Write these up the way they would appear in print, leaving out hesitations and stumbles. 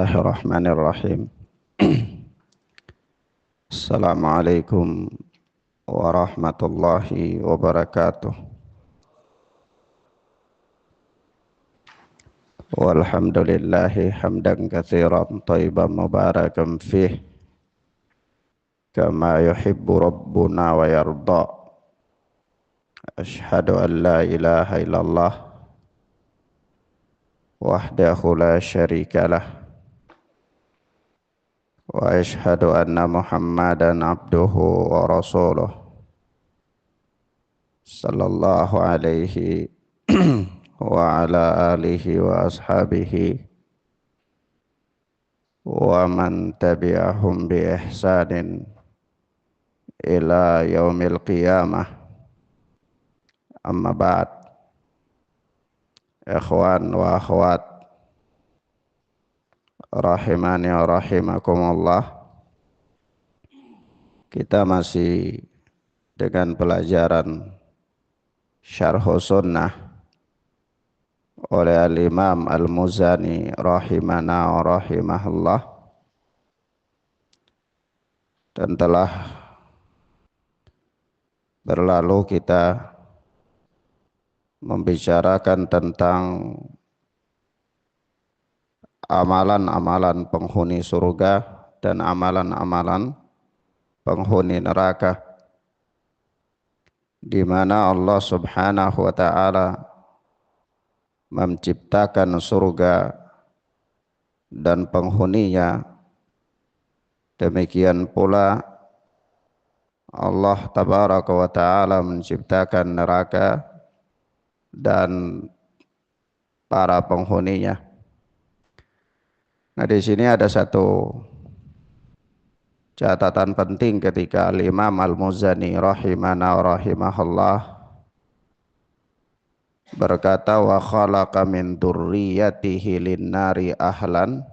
Bismillahirrahmanirrahim. Assalamualaikum warahmatullahi wabarakatuh. Walhamdulillahi hamdan katsiran thayyiban mubarakan fih kama yuhibbu rabbuna wa yarda. Asyhadu an la ilaha illallah wahdahu la syarikalah wa asyhadu anna Muhammadan abduhu wa rasuluh sallallahu alaihi wa ala alihi wa ashabihi wa man tabi'ahum bi ihsanin ila yaumil qiyamah. Amma ba'd. Ikhwan wa akhwat rahimani wa rahimakumullah. Kita masih dengan pelajaran Syarh Sunnah oleh Al-Imam Al-Muzani rahimana wa rahimahullah, dan telah berlalu kita membicarakan tentang amalan-amalan penghuni surga dan amalan-amalan penghuni neraka, di mana Allah Subhanahu wa ta'ala menciptakan surga dan penghuninya. Demikian pula Allah Tabaraka wa ta'ala menciptakan neraka dan para penghuninya. Nah, di sini ada satu catatan penting ketika Al-Imam Al-Muzani rahimana wa rahimahullah berkata, wa khalaqa min dzurriyyatihi lin-nari ahlan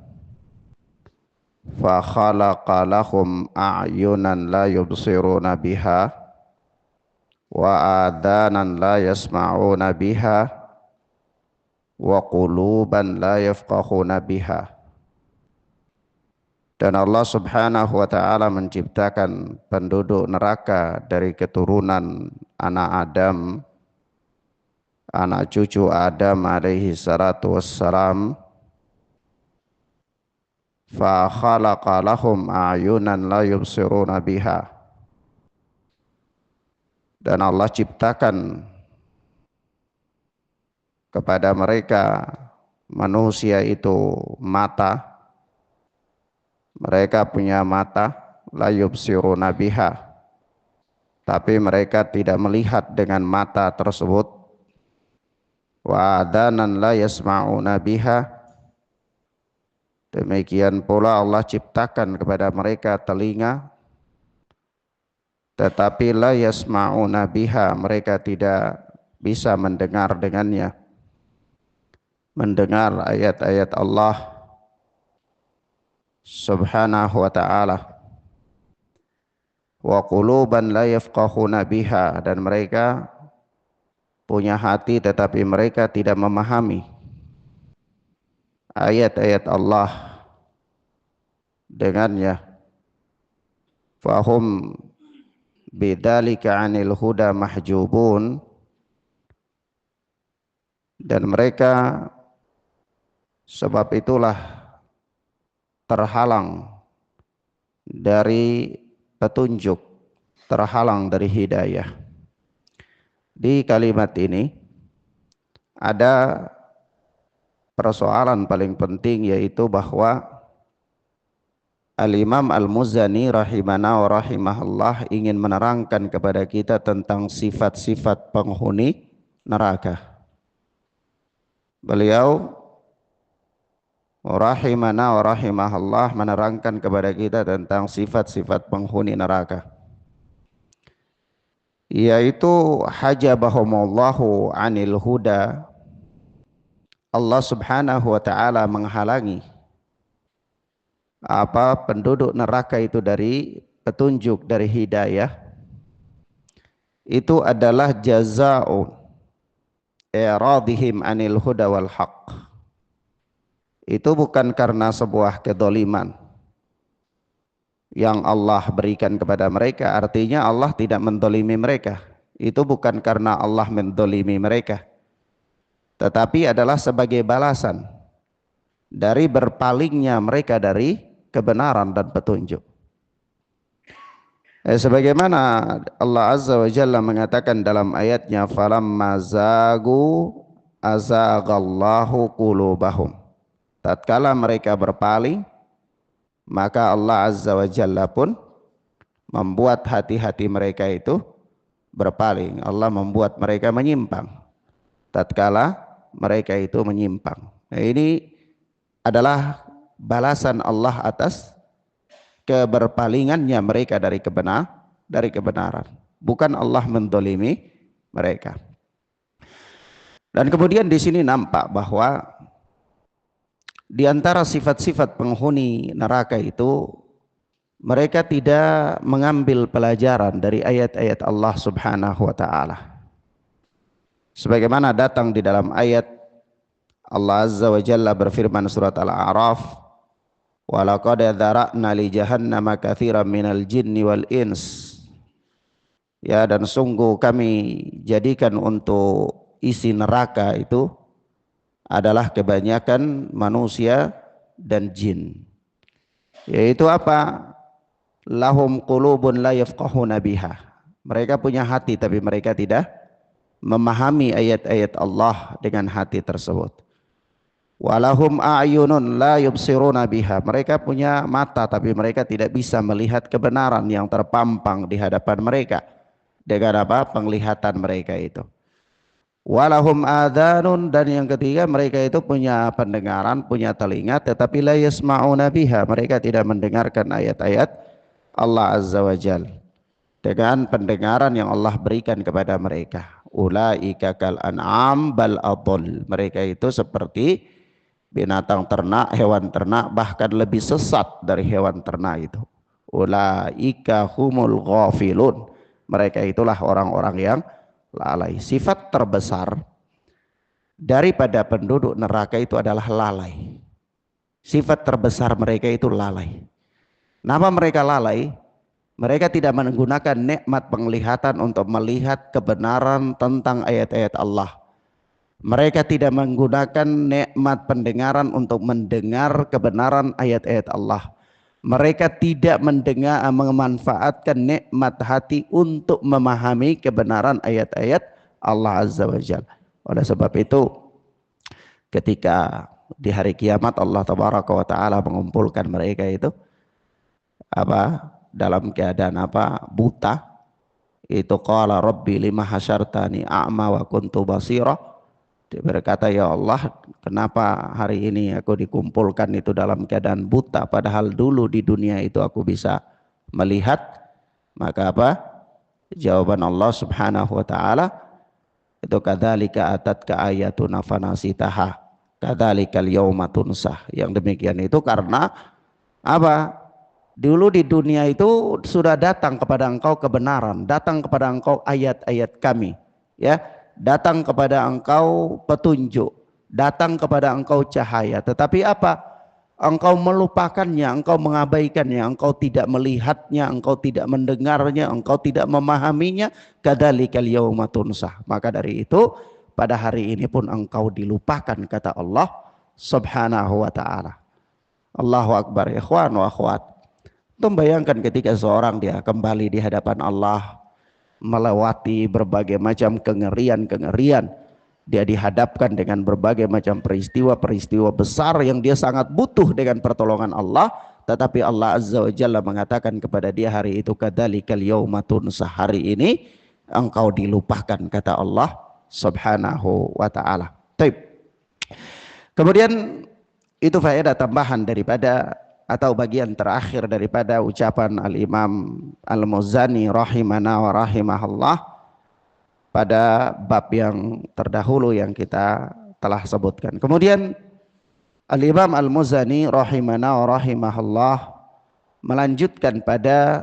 fa khalaqa lahum a'yunan la yubsiruna biha wa adanan la yasma'una biha wa quluban la yafqahuna biha. Dan Allah Subhanahu wa ta'ala menciptakan penduduk neraka dari keturunan anak Adam, anak cucu Adam alaihi salatu wassalam. Fa khalaqa lahum a'yunan la yubsiruna biha. Dan Allah ciptakan kepada mereka manusia itu mata. Mereka punya mata, la yubsiruna biha, tapi mereka tidak melihat dengan mata tersebut. Wa adanan la yasma'una biha. Demikian pula Allah ciptakan kepada mereka telinga, tetapi la yasma'una biha, mereka tidak bisa mendengar dengannya, mendengar ayat-ayat Allah Subhanahu wa ta'ala. Wa quluban la yafqahuna biha, dan mereka punya hati tetapi mereka tidak memahami ayat-ayat Allah dengannya. Fahum bidzalika 'anil huda mahjubun, dan mereka sebab itulah terhalang dari petunjuk, terhalang dari hidayah. Di kalimat ini ada persoalan paling penting, yaitu bahwa Al-Imam Al-Muzani rahimana wa rahimahullah ingin menerangkan kepada kita tentang sifat-sifat penghuni neraka. Beliau rahimana wa rahimahullah menerangkan kepada kita tentang sifat-sifat penghuni neraka, yaitu hajabahumullahu anil huda. Allah Subhanahu wa ta'ala menghalangi penduduk neraka itu dari petunjuk, dari hidayah. Itu adalah jaza'u i'radihim anil huda wal haqq. itu bukan karena sebuah kedoliman yang Allah berikan kepada mereka, artinya Allah tidak mendolimi mereka. Itu bukan karena Allah mendolimi mereka, tetapi adalah sebagai balasan dari berpalingnya mereka dari kebenaran dan petunjuk. Sebagaimana Allah Azza wa Jalla mengatakan dalam ayatnya, falamma zagu azaghallahu qulubahum. Tatkala mereka berpaling, maka Allah Azza wa Jalla pun membuat hati-hati mereka itu berpaling. Allah membuat mereka menyimpang tatkala mereka itu menyimpang. Nah, ini adalah balasan Allah atas keberpalingannya mereka dari kebenaran. Bukan Allah mendolimi mereka. Dan kemudian di sini nampak bahwa di antara sifat-sifat penghuni neraka itu, mereka tidak mengambil pelajaran dari ayat-ayat Allah Subhanahu wa taala. Sebagaimana datang di dalam ayat Allah Azza wa Jalla berfirman surat Al-A'raf, "Wa laqad dzara'na li jahannama katsiran minal jinni wal ins." Ya, dan sungguh kami jadikan untuk isi neraka itu adalah kebanyakan manusia dan jin. Yaitu apa? Lahum qulubun la yafqahuna biha. Mereka punya hati tapi mereka tidak memahami ayat-ayat Allah dengan hati tersebut. Walahum a'yunun la yubsiruna biha. Mereka punya mata tapi mereka tidak bisa melihat kebenaran yang terpampang di hadapan mereka. Dengan apa? Penglihatan mereka itu. Walahum adhanun, dan yang ketiga mereka itu punya pendengaran, punya telinga, tetapi la yasma'una biha, mereka tidak mendengarkan ayat-ayat Allah Azza wa Jal dengan pendengaran yang Allah berikan kepada mereka. Ulaika kal an'am bal adall, mereka itu seperti binatang ternak, hewan ternak, bahkan lebih sesat dari hewan ternak itu. Ulaika humul ghafilun, mereka itulah orang-orang yang lalai. Sifat terbesar daripada penduduk neraka itu adalah lalai. Sifat terbesar mereka itu lalai. Kenapa mereka lalai? Mereka tidak menggunakan nikmat penglihatan untuk melihat kebenaran tentang ayat-ayat Allah. Mereka tidak menggunakan nikmat pendengaran untuk mendengar kebenaran ayat-ayat Allah. Mereka tidak memanfaatkan nikmat hati untuk memahami kebenaran ayat-ayat Allah Azza wa Jalla. Oleh sebab itu, ketika di hari kiamat Allah Tabaraka wa Ta'ala mengumpulkan mereka itu dalam keadaan buta, itu qala rabbi lima hasyartani a'ma wa kuntu basira. Dia berkata, ya Allah, kenapa hari ini aku dikumpulkan itu dalam keadaan buta, padahal dulu di dunia itu aku bisa melihat. Maka jawaban Allah Subhanahu wa Ta'ala itu, kadzalika atatka ayatuna fanasitaha kadzalikal yauma tunsah. Yang demikian itu karena dulu di dunia itu sudah datang kepada engkau kebenaran, datang kepada engkau ayat-ayat kami, ya, datang kepada engkau petunjuk, datang kepada engkau cahaya, tetapi engkau melupakannya, engkau mengabaikannya, engkau tidak melihatnya, engkau tidak mendengarnya, engkau tidak memahaminya. Kadzalikal yauma tunsah. Maka dari itu pada hari ini pun engkau dilupakan, kata Allah Subhanahu wa Ta'ala. Allahu Akbar, ikhwan wa akhwat. Bayangkan ketika seorang dia kembali di hadapan Allah, melewati berbagai macam kengerian-kengerian, dia dihadapkan dengan berbagai macam peristiwa-peristiwa besar yang dia sangat butuh dengan pertolongan Allah, tetapi Allah Azza wa Jalla mengatakan kepada dia hari itu, kadzalikal yauma tunsah, hari ini engkau dilupakan, kata Allah Subhanahu wa Ta'ala. Kemudian itu faedah tambahan daripada atau bagian terakhir daripada ucapan Al-Imam Al-Muzani rahimana wa rahimahullah pada bab yang terdahulu yang kita telah sebutkan. Kemudian Al-Imam Al-Muzani rahimana wa rahimahullah melanjutkan pada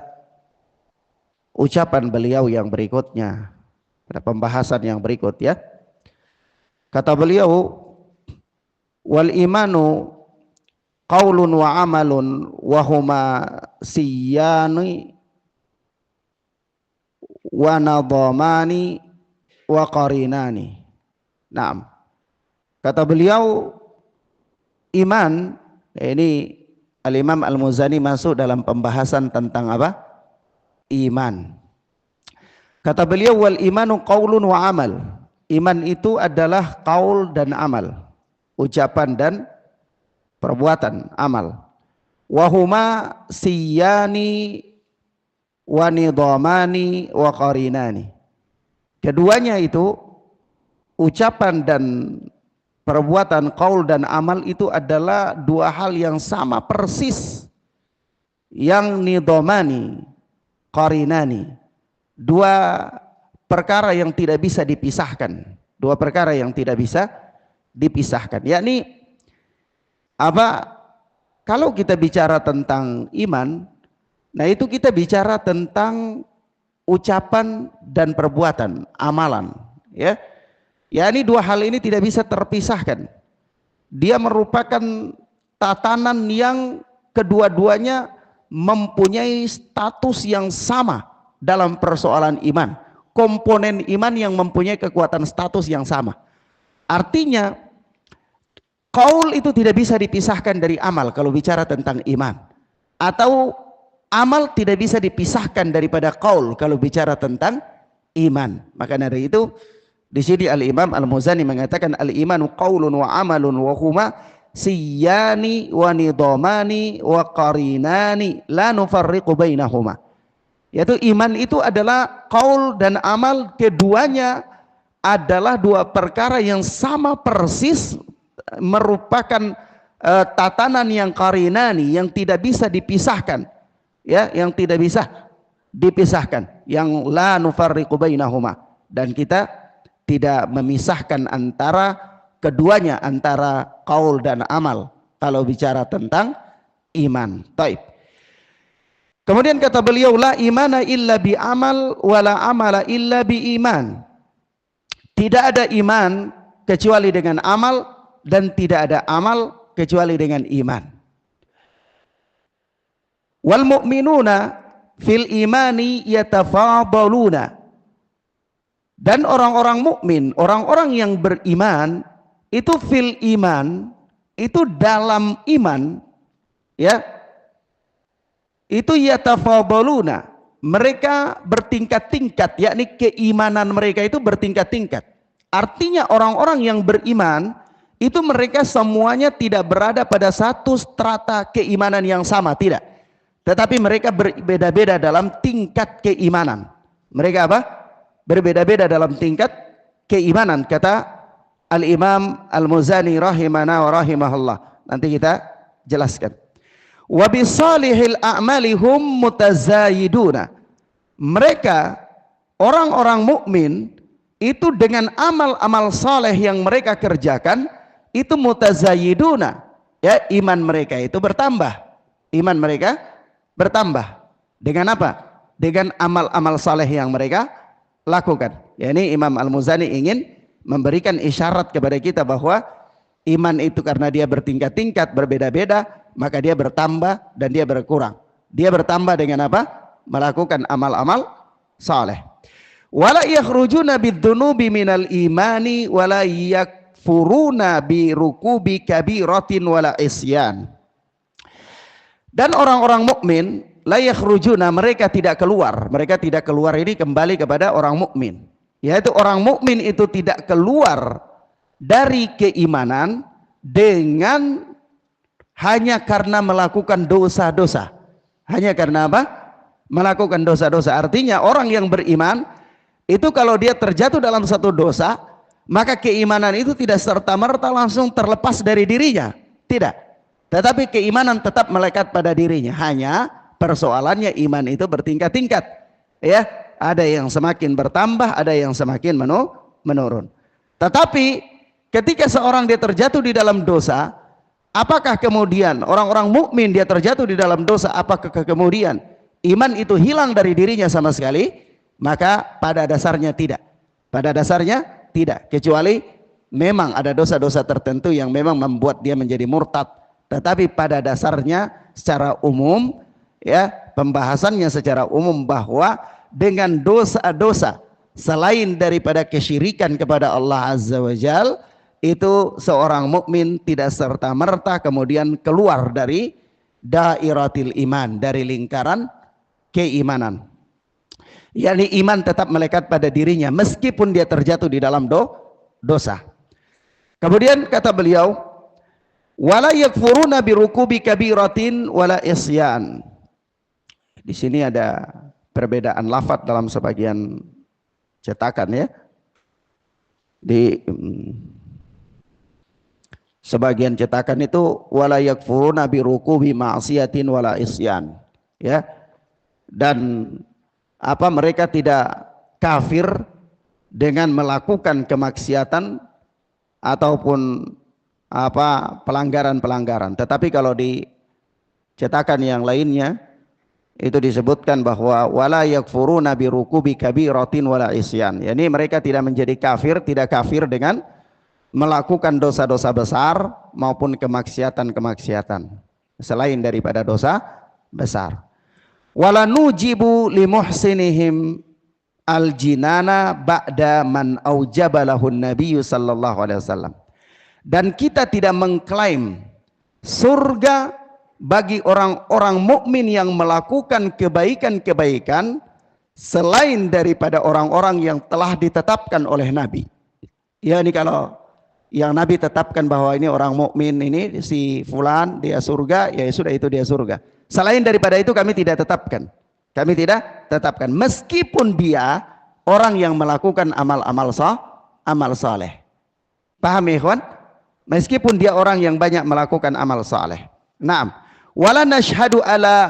ucapan beliau yang berikutnya, pada pembahasan yang berikut, ya. Kata beliau, wal imanu qaulun wa amalun wa huma siyani wa nadhamani wa qarinani. Naam. Kata beliau, iman, ini Al-Imam Al-Muzani masuk dalam pembahasan tentang apa? Iman. Kata beliau, wal imanu qaulun wa amal. Iman itu adalah qaul dan amal, ucapan dan perbuatan, amal. Wa huma siyani wa nidhamani wa qarinani. Keduanya itu, ucapan dan perbuatan, qaul dan amal itu adalah dua hal yang sama persis, yang nidhamani, qarinani, dua perkara yang tidak bisa dipisahkan, dua perkara yang tidak bisa dipisahkan. Yakni apa? Kalau kita bicara tentang iman, nah itu kita bicara tentang ucapan dan perbuatan, amalan, ya. Ya, ini dua hal ini tidak bisa terpisahkan. Dia merupakan tatanan yang kedua-duanya mempunyai status yang sama dalam persoalan iman. Komponen iman yang mempunyai kekuatan status yang sama. Artinya, qaul itu tidak bisa dipisahkan dari amal kalau bicara tentang iman. Atau amal tidak bisa dipisahkan daripada qaul kalau bicara tentang iman. Maka dari itu, di sini Al-Imam Al-Muzani mengatakan al-imanu qaulun wa amalun wa huma siyani wa nidhamani wa qarinani la nufarriqu bainahuma. Yaitu iman itu adalah qaul dan amal, keduanya adalah dua perkara yang sama persis, merupakan tatanan yang qarinani, yang tidak bisa dipisahkan, ya, yang tidak bisa dipisahkan, yang la nufarriqu bainahuma, dan kita tidak memisahkan antara keduanya, antara qaul dan amal kalau bicara tentang iman. Taib. Kemudian kata beliau, la imana illa bi amal wa la amala illa bi iman. Tidak ada iman kecuali dengan amal, dan tidak ada amal kecuali dengan iman. Wal mu'minuna fil imani yatafadaluna. Dan orang-orang mukmin, orang-orang yang beriman itu fil iman, itu dalam iman, ya, itu yatafadaluna, mereka bertingkat-tingkat, yakni keimanan mereka itu bertingkat-tingkat. Artinya orang-orang yang beriman itu mereka semuanya tidak berada pada satu strata keimanan yang sama, tidak, tetapi mereka berbeda-beda dalam tingkat keimanan. Mereka apa? Berbeda-beda dalam tingkat keimanan, kata Al-Imam Al-Muzani rahimana wa rahimahullah. Nanti kita jelaskan. Wa bisalihil a'mali hum mutazayiduna. Mereka orang-orang mukmin itu dengan amal-amal saleh yang mereka kerjakan itu mutazayiduna, ya, iman mereka itu bertambah. Iman mereka bertambah dengan apa? Dengan amal-amal saleh yang mereka lakukan. Ya, ini Imam Al-Muzani ingin memberikan isyarat kepada kita bahwa iman itu karena dia bertingkat-tingkat, berbeda-beda, maka dia bertambah dan dia berkurang. Dia bertambah dengan apa? Melakukan amal-amal saleh. Wala yakhrujuna bidzunubi minal imani wala yakfuruna bi rukubi kabiratin wala isyan. Dan orang-orang mukmin la yakhrujuna, mereka tidak keluar. Mereka tidak keluar ini kembali kepada orang mukmin. Yaitu orang mukmin itu tidak keluar dari keimanan dengan hanya karena melakukan dosa-dosa. Hanya karena apa? Melakukan dosa-dosa. Artinya orang yang beriman itu kalau dia terjatuh dalam satu dosa, maka keimanan itu tidak serta-merta langsung terlepas dari dirinya. Tidak. Tetapi keimanan tetap melekat pada dirinya. Hanya persoalannya iman itu bertingkat-tingkat, ya, ada yang semakin bertambah, ada yang semakin menurun. Tetapi ketika seorang dia terjatuh di dalam dosa, apakah kemudian orang-orang mukmin dia terjatuh di dalam dosa, apakah kemudian iman itu hilang dari dirinya sama sekali? Maka pada dasarnya tidak. Pada dasarnya tidak, kecuali memang ada dosa-dosa tertentu yang memang membuat dia menjadi murtad. Tetapi pada dasarnya secara umum, ya, pembahasannya secara umum bahwa dengan dosa-dosa selain daripada kesyirikan kepada Allah Azza wa Jal, itu seorang mukmin tidak serta-merta kemudian keluar dari dairatil iman, dari lingkaran keimanan. yakni iman tetap melekat pada dirinya meskipun dia terjatuh di dalam dosa. Kemudian kata beliau, wala yakfuruna birukubi kabiratin wala isyan. Di sini ada perbedaan lafadz dalam sebagian cetakan, ya. Di sebagian cetakan itu wala yakfuruna birukubi ma'siyatin wala isyan, ya. Dan mereka tidak kafir dengan melakukan kemaksiatan ataupun pelanggaran-pelanggaran. Tetapi kalau di cetakan yang lainnya itu disebutkan bahwa wala yakfuruna birukubi kabiratin wala isyan. Yani mereka tidak menjadi kafir, tidak kafir dengan melakukan dosa-dosa besar maupun kemaksiatan-kemaksiatan selain daripada dosa besar. Wala nujibu limuhsinihim al-jinana ba'da man aujabalahun nabiyyu sallallahu alaihi wasallam. Dan kita tidak mengklaim surga bagi orang-orang mukmin yang melakukan kebaikan-kebaikan selain daripada orang-orang yang telah ditetapkan oleh Nabi. Ya, ini kalau yang Nabi tetapkan bahwa ini orang mukmin, ini si fulan dia surga, ya sudah, itu dia surga. Selain daripada itu kami tidak tetapkan. Kami tidak tetapkan meskipun dia orang yang melakukan amal saleh. Paham ya, ikhwan? Meskipun dia orang yang banyak melakukan amal saleh. Naam. Wala nashhadu ala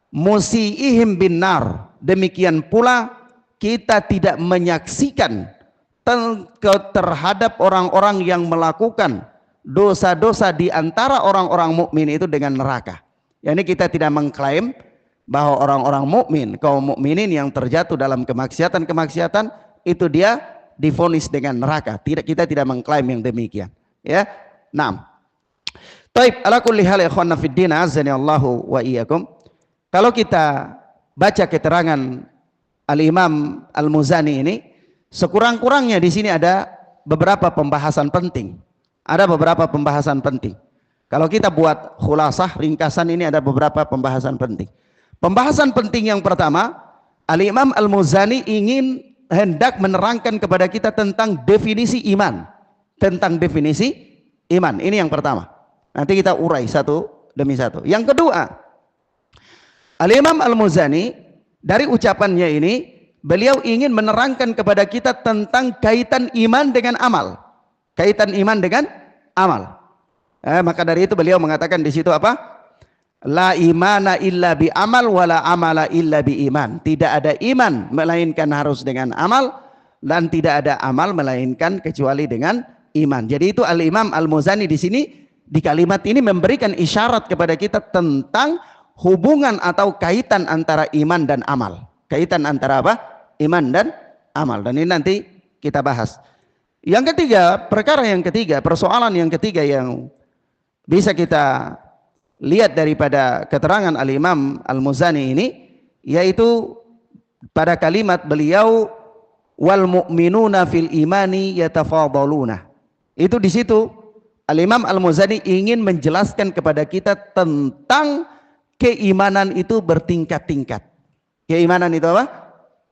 musiihim bin nar. Demikian pula kita tidak menyaksikan terhadap orang-orang yang melakukan dosa-dosa di antara orang-orang mukmin itu dengan neraka. Yani kita tidak mengklaim bahwa orang-orang mukmin, kaum mukminin yang terjatuh dalam kemaksiatan-kemaksiatan itu dia divonis dengan neraka. Kita tidak mengklaim yang demikian, ya. Naam. Taib, ala kulli hal ikhwanna fid din azani Allahu wa iyyakum. Kalau kita baca keterangan Al-Imam Al-Muzani ini, sekurang-kurangnya di sini ada beberapa pembahasan penting. Ada beberapa pembahasan penting. Kalau kita buat khulasah, ringkasan, ini ada beberapa pembahasan penting. Pembahasan penting yang pertama, Al-Imam Al-Muzani hendak menerangkan kepada kita tentang definisi iman. Tentang definisi iman. Ini yang pertama. Nanti kita urai satu demi satu. Yang kedua, Al-Imam Al-Muzani dari ucapannya ini, beliau ingin menerangkan kepada kita tentang kaitan iman dengan amal. Kaitan iman dengan amal. Maka dari itu beliau mengatakan di situ apa? La imana illa bi amal wala amala illa bi iman. Tidak ada iman melainkan harus dengan amal, dan tidak ada amal melainkan kecuali dengan iman. Jadi itu Al-Imam Al-Muzani di sini di kalimat ini memberikan isyarat kepada kita tentang hubungan atau kaitan antara iman dan amal. Kaitan antara apa? Iman dan amal. Dan ini nanti kita bahas. Yang ketiga, perkara yang ketiga, persoalan yang ketiga yang bisa kita lihat daripada keterangan Al-Imam Al-Muzani ini, yaitu pada kalimat beliau wal mu'minuna fil imani yatafadaluna. Itu di situ Al-Imam Al-Muzani ingin menjelaskan kepada kita tentang keimanan itu bertingkat-tingkat. Keimanan itu apa?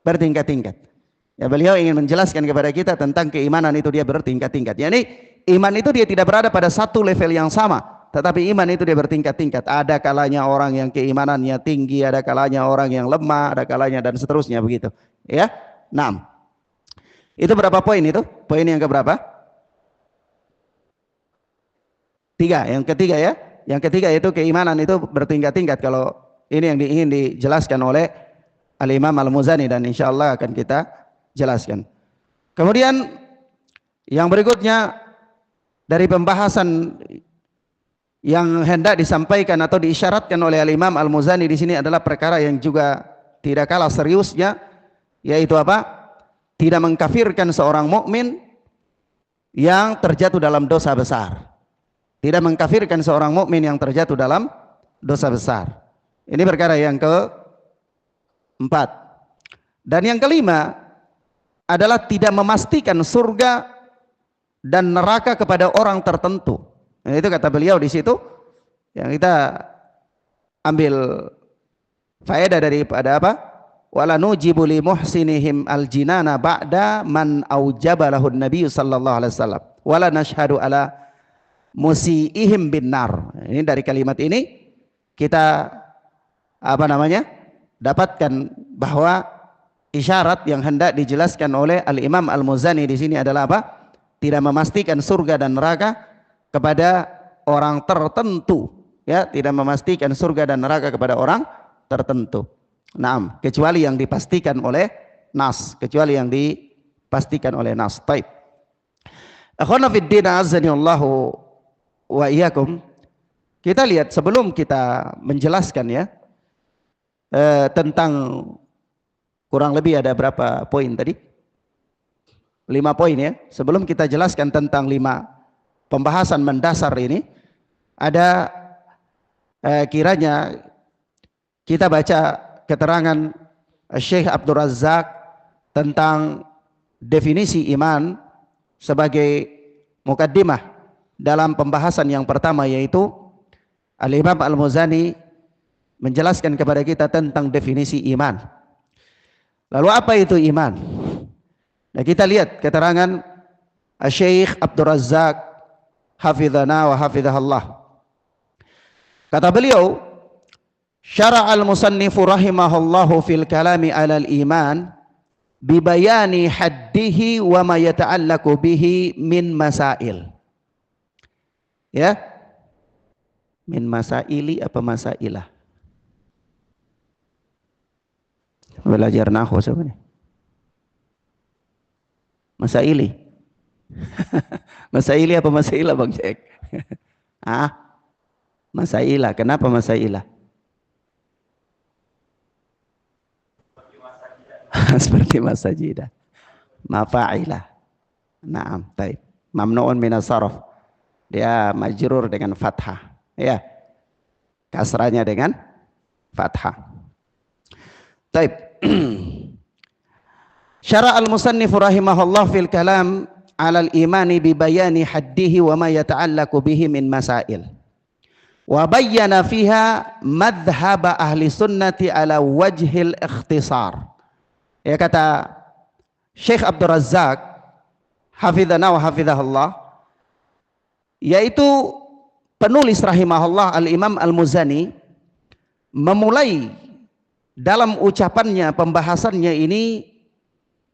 Bertingkat-tingkat. Ya, beliau ingin menjelaskan kepada kita tentang keimanan itu dia bertingkat-tingkat. Yani iman itu dia tidak berada pada satu level yang sama, tetapi iman itu dia bertingkat-tingkat. Ada kalanya orang yang keimanannya tinggi, ada kalanya orang yang lemah, ada kalanya dan seterusnya begitu. Ya, 6. Itu berapa poin itu? Poin yang keberapa? 3. Yang ketiga, ya. Yang ketiga itu keimanan itu bertingkat-tingkat. Kalau ini yang ingin dijelaskan oleh Al-Imam Al-Muzani, dan insya Allah akan kita jelaskan. Kemudian yang berikutnya dari pembahasan yang hendak disampaikan atau diisyaratkan oleh Al-Imam Al-Muzani di sini adalah perkara yang juga tidak kalah seriusnya, yaitu apa? Tidak mengkafirkan seorang mukmin yang terjatuh dalam dosa besar. tidak mengkafirkan seorang mukmin yang terjatuh dalam dosa besar. Ini perkara yang keempat. Dan yang kelima adalah tidak memastikan surga dan neraka kepada orang tertentu. Nah, itu kata beliau di situ yang kita ambil faedah daripada apa? Wala nujibu li muhsinihim al-jinana ba'da man aujaba lahu an-nabiy sallallahu alaihi wasallam. Wala nashhadu ala musiihim bin nar. Ini dari kalimat ini kita dapatkan bahwa isyarat yang hendak dijelaskan oleh Al-Imam Al-Muzani di sini adalah apa? Tidak memastikan surga dan neraka kepada orang tertentu, ya, tidak memastikan surga dan neraka kepada orang tertentu. Naam, kecuali yang dipastikan oleh nas, kecuali yang dipastikan oleh nas. Baik. Akhwana fid din azani Allahu wa iyyakum. Kita lihat sebelum kita menjelaskan ya tentang kurang lebih ada berapa poin tadi? 5 poin ya. Sebelum kita jelaskan tentang 5 pembahasan mendasar ini, ada kiranya kita baca keterangan Syekh Abdul Razak tentang definisi iman sebagai mukaddimah dalam pembahasan yang pertama, yaitu Al-Imam Al-Muzani menjelaskan kepada kita tentang definisi iman. Lalu apa itu iman? Nah, kita lihat keterangan Syekh Abdul Razak hafizana wa hafizahullah. Kata beliau, syara'al musannifu rahimahullahu fil kalami 'alal iman bi bayani haddihi wa ma yata'allaqu bihi min masail. Ya. Min masaili apa masailah? Belajar nahwu sebenarnya. Masaili. Masaili apa masailah Bang Syekh? Masailah. Kenapa masailah? Seperti masajidah. Mafa'ilah. Naam, baik. Mamnu'un minas sarf. Dia majrur dengan fathah. Ya. Kasranya dengan fathah. Baik. Syara al-musannif rahimahullah fil kalam 'alal imani bi bayani haddihi wa ma yata'allaqu bihi min masail. Wa bayyana fiha madhhab ahli sunnati ala wajhil ikhtisar. Ya, kata Syekh Abdul Razak hafizana wa hafizahullah, yaitu penulis rahimahullah Al-Imam Al-Muzani memulai dalam ucapannya, pembahasannya ini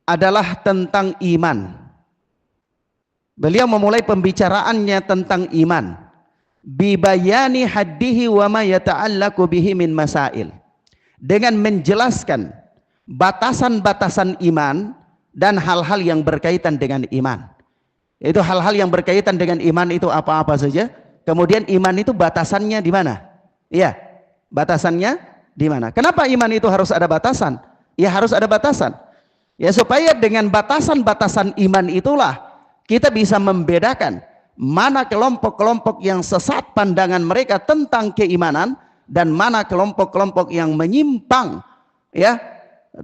adalah tentang iman. Beliau memulai pembicaraannya tentang iman. Bibayani haddihi wa ma yata'allaqu bihi min masail. Dengan menjelaskan batasan-batasan iman dan hal-hal yang berkaitan dengan iman. Itu hal-hal yang berkaitan dengan iman itu apa-apa saja. Kemudian iman itu batasannya di mana? Iya, batasannya di mana? Kenapa iman itu harus ada batasan? Ya harus ada batasan. Ya supaya dengan batasan-batasan iman itulah kita bisa membedakan mana kelompok-kelompok yang sesat pandangan mereka tentang keimanan dan mana kelompok-kelompok yang menyimpang ya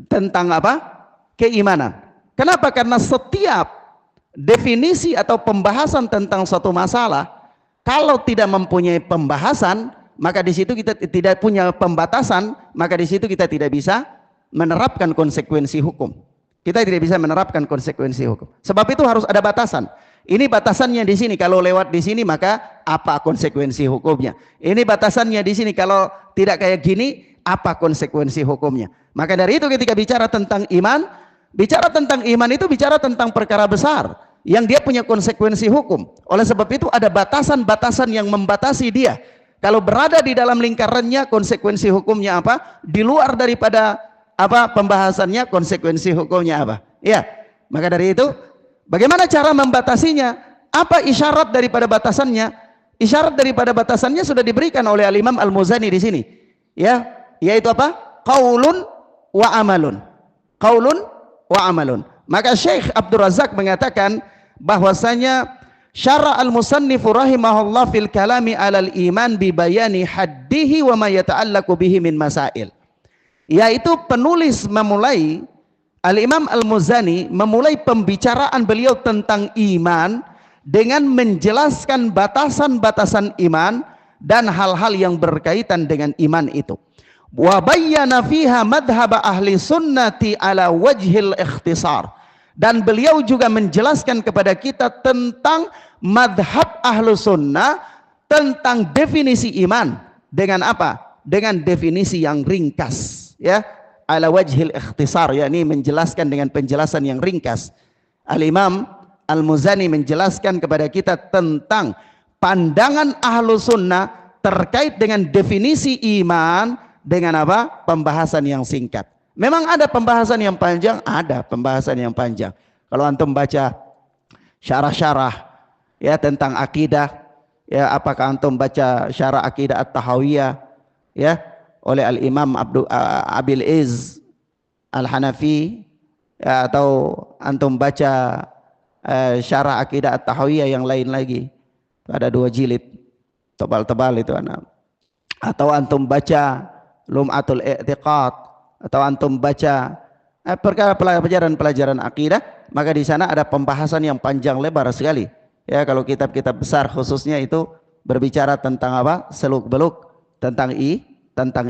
tentang apa? Keimanan. Kenapa? Karena setiap definisi atau pembahasan tentang suatu masalah kalau tidak mempunyai pembahasan, maka di situ kita tidak punya pembatasan, maka di situ kita tidak bisa menerapkan konsekuensi hukum. Kita tidak bisa menerapkan konsekuensi hukum. Sebab itu harus ada batasan. Ini batasannya di sini, kalau lewat di sini maka apa konsekuensi hukumnya? Ini batasannya di sini, kalau tidak kayak gini apa konsekuensi hukumnya? Maka dari itu ketika bicara tentang iman itu bicara tentang perkara besar yang dia punya konsekuensi hukum. Oleh sebab itu ada batasan-batasan yang membatasi dia. Kalau berada di dalam lingkarannya, konsekuensi hukumnya apa? Di luar daripada apa pembahasannya, konsekuensi hukumnya apa? Ya, maka dari itu bagaimana cara membatasinya? Apa isyarat daripada batasannya? Isyarat daripada batasannya sudah diberikan oleh Al-Imam Al-Muzani di sini. Ya, yaitu apa? Qaulun wa amalun. Qaulun wa amalun. Maka Syekh Abdul Razak mengatakan bahwasanya syara al-musannifu rahimahullah fil kalami alal iman bi bayani haddihi wa ma yata'allaqu bihi min masail. Yaitu penulis memulai, Al-Imam Al-Muzani memulai pembicaraan beliau tentang iman dengan menjelaskan batasan-batasan iman dan hal-hal yang berkaitan dengan iman itu. Wa bayyana fiha madhhab ahli sunnati ala wajhil ikhtisar. Dan beliau juga menjelaskan kepada kita tentang madhab ahlu sunnah tentang definisi iman. Dengan apa? Dengan definisi yang ringkas, ya, ala wajhil ikhtisar, yakni menjelaskan dengan penjelasan yang ringkas. Al-Imam Al-Muzani menjelaskan kepada kita tentang pandangan ahlu sunnah terkait dengan definisi iman dengan apa? Pembahasan yang singkat. Memang ada pembahasan yang panjang, ada pembahasan yang panjang. Kalau antum baca syarah-syarah ya tentang akidah, ya apakah antum baca syarah akidah At-Tahawiyah ya oleh Al-Imam Abil Iz Al-Hanafi, ya, atau antum baca syarah akidah At-Tahawiyah yang lain lagi, ada 2 jilid tebal-tebal itu anak. Atau antum baca Lum'atul I'tiqad, atau antum baca perkara pelajaran-pelajaran akidah, maka di sana ada pembahasan yang panjang lebar sekali. Ya, kalau kitab-kitab besar khususnya itu berbicara tentang apa? Seluk-beluk tentang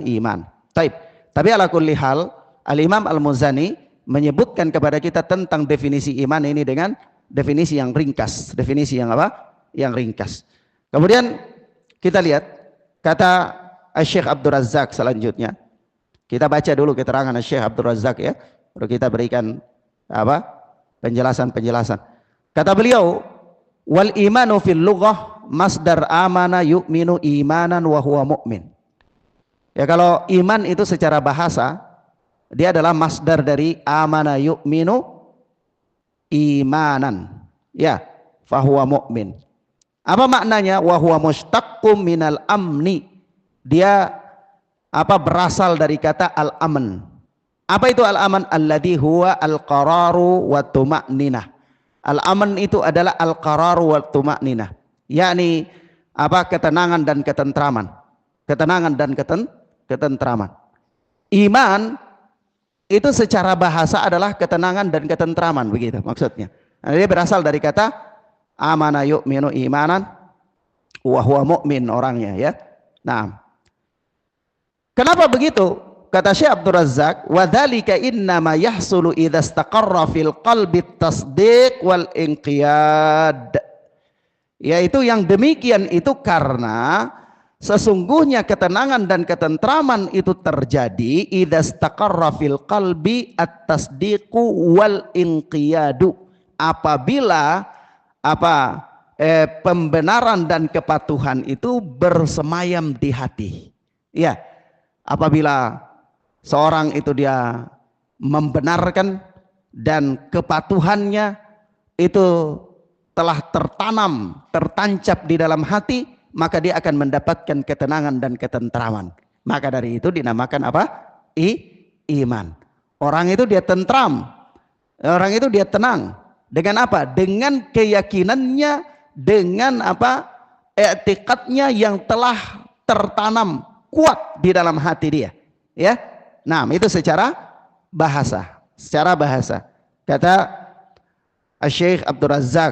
iman. Tapi ala kulli hal, Al-Imam Al-Muzani menyebutkan kepada kita tentang definisi iman ini dengan definisi yang ringkas. Definisi yang apa? Yang ringkas. Kemudian kita lihat kata Syekh Abdul Razak selanjutnya. Kita baca dulu keterangan Syekh Abdul Razak ya, baru kita berikan apa? Penjelasan-penjelasan. Kata beliau, wal imanu fil lughah masdar amana yu'minu imanan wa huwa mu'min. Ya, kalau iman itu secara bahasa dia adalah masdar dari amana yu'minu imanan. Ya, fa huwa mu'min. Apa maknanya? Wa huwa mustaqqum minal amni. Dia apa? Berasal dari kata al-aman. Apa itu al-aman? Alladhi huwa al-qararu wa tuma'ninah. Al-aman itu adalah al-qararu wa tuma'ninah, yakni apa? Ketenangan dan ketentraman. Ketenangan dan ketentraman. Iman itu secara bahasa adalah ketenangan dan ketentraman, begitu maksudnya. Nah, dia berasal dari kata amana yu'minu imanan wa huwa mu'min orangnya ya. Nah, kenapa begitu? Kata Syekh Abdul Razak, wa dzalika innama yahsulu idza istaqarra fil qalbi tasdiq wal inqiyad. Yaitu yang demikian itu karena sesungguhnya ketenangan dan ketentraman itu terjadi idza istaqarra fil qalbi at-tasdiqu wal inqiyadu. Apabila apa? Pembenaran dan kepatuhan itu bersemayam di hati. Ya. Apabila seorang itu dia membenarkan dan kepatuhannya itu telah tertanam, tertancap di dalam hati, maka dia akan mendapatkan ketenangan dan ketentraman. Maka dari itu dinamakan apa? Iman. Orang itu dia tentram, orang itu dia tenang. Dengan apa? Dengan keyakinannya, dengan apa? I'tiqadnya yang telah tertanam kuat di dalam hati dia, ya. Nah, itu secara bahasa. Secara bahasa. Kata Syekh Abdul Razak,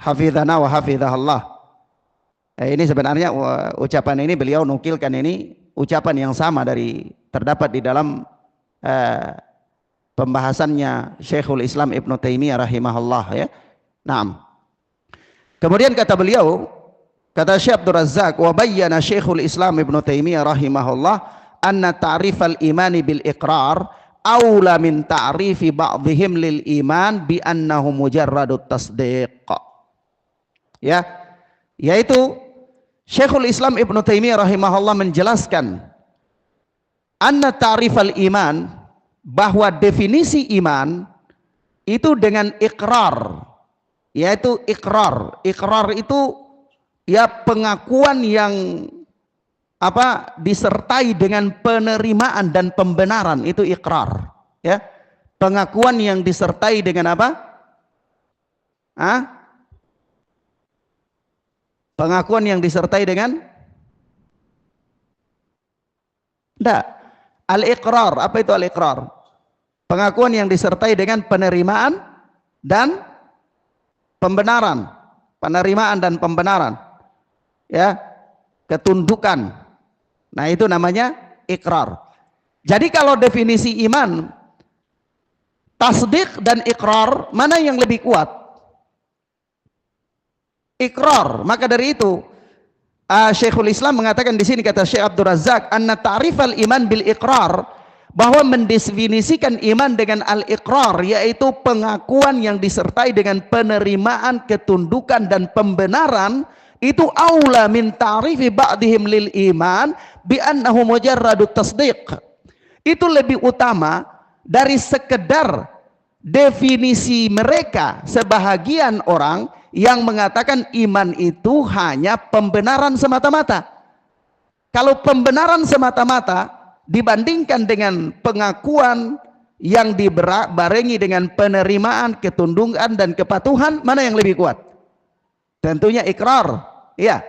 hafizana wa hafizahullah. Ini sebenarnya ucapan ini beliau nukilkan ini ucapan yang sama dari terdapat di dalam pembahasannya Syekhul Islam Ibnu Taimiyah rahimahullah ya. Nah, kemudian kata beliau, kata Syekh Abdul Razak, wa bayyana Syekhul Islam Ibnu Taimiyah rahimahullah anna ta'rifal imani bil iqrar aula min ta'rifi ba'dihim lil iman bi annahu mujarradut tasdiq. Ya, yaitu Syekhul Islam Ibnu Taimiyah rahimahullah menjelaskan anna ta'rifal iman, bahwa definisi iman itu dengan iqrar, yaitu iqrar. Iqrar itu ya pengakuan yang apa? Disertai dengan penerimaan dan pembenaran, itu iqrar. Ya, pengakuan yang disertai dengan apa? Pengakuan yang disertai dengan enggak. Al-iqrar, apa itu al-iqrar? Pengakuan yang disertai dengan penerimaan dan pembenaran. Penerimaan dan pembenaran. Ya, ketundukan. Nah, itu namanya iqrar. Jadi kalau definisi iman, tasdik dan iqrar, mana yang lebih kuat? Iqrar. Maka dari itu Syekhul Islam mengatakan di sini, kata Syekh Abdul Razak, anna ta'rifal iman bil iqrar, bahwa mendefinisikan iman dengan al-iqrar, yaitu pengakuan yang disertai dengan penerimaan, ketundukan dan pembenaran, itu aula min ta'rifi ba'dihim lil iman bi annahu mujarradut tasdiq. Itu lebih utama dari sekedar definisi mereka sebahagian orang yang mengatakan iman itu hanya pembenaran semata-mata. Kalau pembenaran semata-mata dibandingkan dengan pengakuan yang dibarengi dengan penerimaan, ketundukan dan kepatuhan, mana yang lebih kuat? Tentunya ikrar. Ya,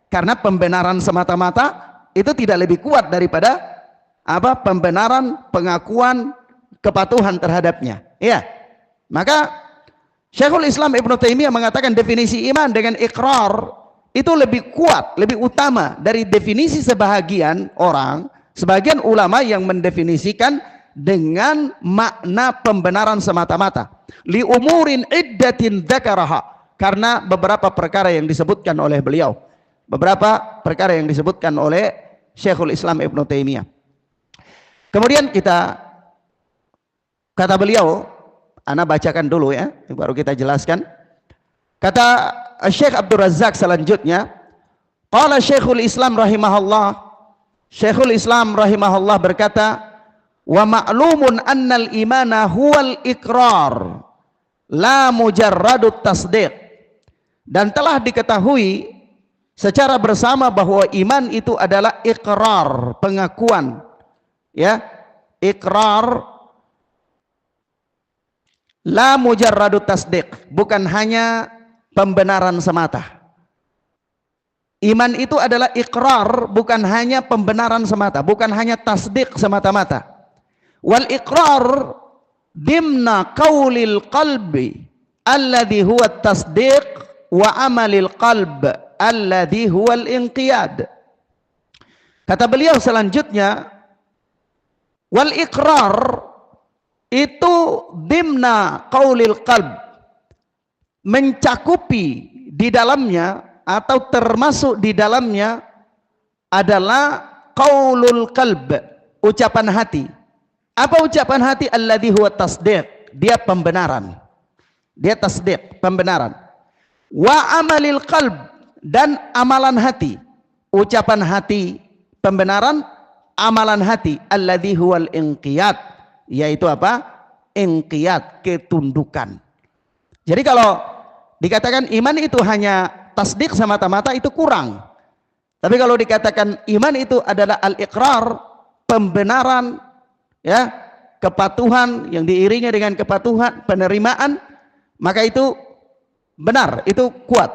karena pembenaran semata-mata itu tidak lebih kuat daripada apa? Pembenaran, pengakuan, kepatuhan terhadapnya. Ya, maka Syekhul Islam Ibnu Taimiyah mengatakan definisi iman dengan ikrar itu lebih kuat, lebih utama dari definisi sebahagian orang, sebagian ulama yang mendefinisikan dengan makna pembenaran semata-mata. Li umurin iddatin dzakaraha, karena beberapa perkara yang disebutkan oleh beliau, beberapa perkara yang disebutkan oleh Syekhul Islam Ibnu Taimiyah. Kemudian kata beliau, ana bacakan dulu ya, baru kita jelaskan. Kata Syekh Abdul Razak selanjutnya, qala Syekhul Islam rahimahullah, Syekhul Islam rahimahullah berkata, wa ma'lumun annal imana huwal ikrar la mujarradut tasdiq. Dan telah diketahui secara bersama bahwa iman itu adalah ikrar, pengakuan. Ya, ikrar la mujarradut tasdiq, bukan hanya pembenaran semata. Iman itu adalah ikrar, bukan hanya pembenaran semata, bukan hanya tasdik semata-mata. Wal ikrar dimna qaulil qalbi alladhi huwa tasdiq wa amalil qalb alladhi huwa al-inqiyad. Kata beliau selanjutnya, wal ikrar itu dimna qaulil qalb, mencakupi di dalamnya atau termasuk di dalamnya adalah qaulul qalb, ucapan hati. Apa ucapan hati? Alladhi huwa tasdiq, dia pembenaran, dia tasdiq, pembenaran. Wa amalil qalb, dan amalan hati, ucapan hati pembenaran, amalan hati. Alladhi huwal inqiyad, yaitu apa? Inqiyad, ketundukan. Jadi kalau dikatakan iman itu hanya tasdik semata-mata, itu kurang. Tapi kalau dikatakan iman itu adalah al-iqrar, pembenaran, ya, kepatuhan yang diiringi dengan kepatuhan, penerimaan, maka itu benar, itu kuat.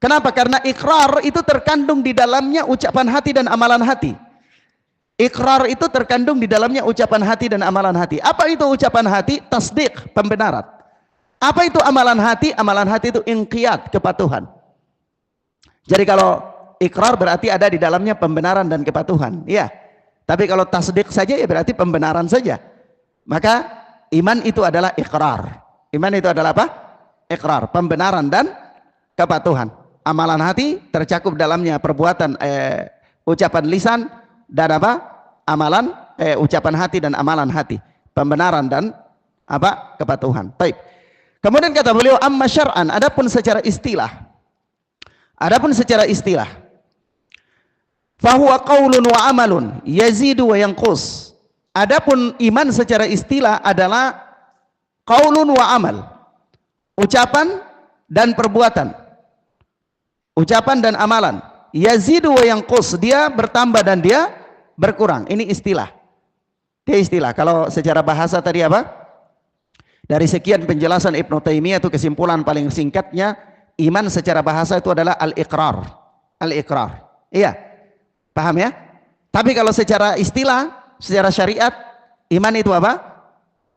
Kenapa? Karena ikrar itu terkandung di dalamnya ucapan hati dan amalan hati. Ikrar itu terkandung di dalamnya ucapan hati dan amalan hati. Apa itu ucapan hati? Tasdik, pembenaran. Apa itu amalan hati? Amalan hati itu inqiyad, kepatuhan. Jadi kalau ikrar berarti ada di dalamnya pembenaran dan kepatuhan. Ya. Tapi kalau tasdik saja ya berarti pembenaran saja. Maka iman itu adalah ikrar. Iman itu adalah apa? Ikrar, pembenaran dan kepatuhan. Amalan hati tercakup dalamnya perbuatan, ucapan lisan dan apa? Amalan, ucapan hati dan amalan hati, pembenaran dan apa? Kepatuhan. Baik. Kemudian kata beliau, amma syar'an, adapun secara istilah. Adapun secara istilah, fahuwa qaulun wa amalun yazidu wa yanqus. Adapun iman secara istilah adalah qaulun wa amal, ucapan dan perbuatan, ucapan dan amalan. Yazidu wa yanqus, dia bertambah dan dia berkurang. Ini istilah. Dia istilah. Kalau secara bahasa tadi apa? Dari sekian penjelasan Ibnu Taimiyah itu kesimpulan paling singkatnya, iman secara bahasa itu adalah al-iqrar. Al-iqrar. Iya. Paham ya? Tapi kalau secara istilah, secara syariat, iman itu apa?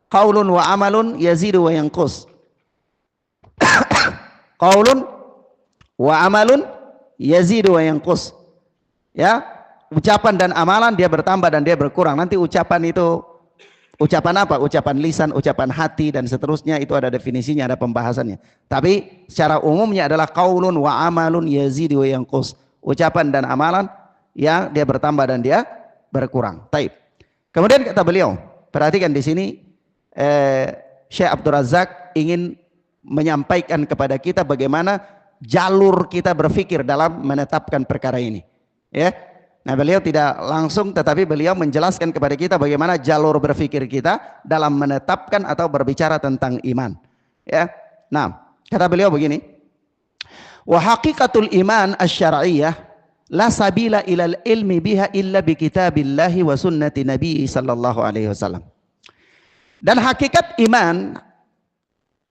Qaulun wa amalun yazidu wa yanqus. Qaulun wa amalun yazidu wa yanqus. Ya, ucapan dan amalan dia bertambah dan dia berkurang. Nanti ucapan itu ucapan apa? Ucapan lisan, ucapan hati dan seterusnya, itu ada definisinya, ada pembahasannya. Tapi secara umumnya adalah qaulun wa amalun yazidu wa yanqus. Ucapan dan amalan ya dia bertambah dan dia berkurang. Taib. Kemudian kata beliau, perhatikan di sini Syekh Abdul Razak ingin menyampaikan kepada kita bagaimana jalur kita berpikir dalam menetapkan perkara ini. Ya. Nah, beliau tidak langsung, tetapi beliau menjelaskan kepada kita bagaimana jalur berpikir kita dalam menetapkan atau berbicara tentang iman. Ya. Nah, kata beliau begini, wa haqiqatul iman asy-syar'iyyah la sabila ilal ilmi biha illa bi kitabillahi wa sunnati nabi sallallahu alaihi wasallam. Dan hakikat iman